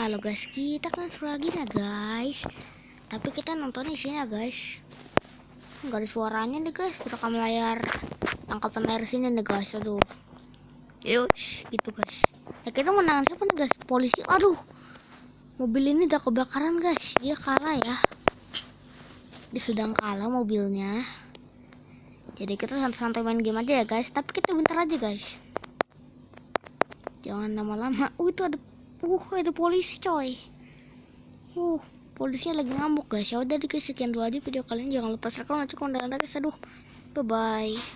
Halo guys, kita kan seru lagi ya guys. Tapi kita nonton isinya guys. Gak ada suaranya nih guys. Rekam layar, tangkapan layar sini nih guys. Aduh. Yuk, gitu guys. Ya kita menang siapa nih guys? Polisi. Aduh. Mobil ini udah kebakaran guys. Dia kalah ya. Dia sedang kalah mobilnya. Jadi kita santai-santai main game aja ya guys. Tapi kita bentar aja guys. Jangan lama-lama. Itu ada polisi coy. Polisinya lagi ngamuk guys. Ya udah guys, sekian dulu aja video kalian. Jangan lupa subscribe, like, komen, dan share. Aduh. Bye bye.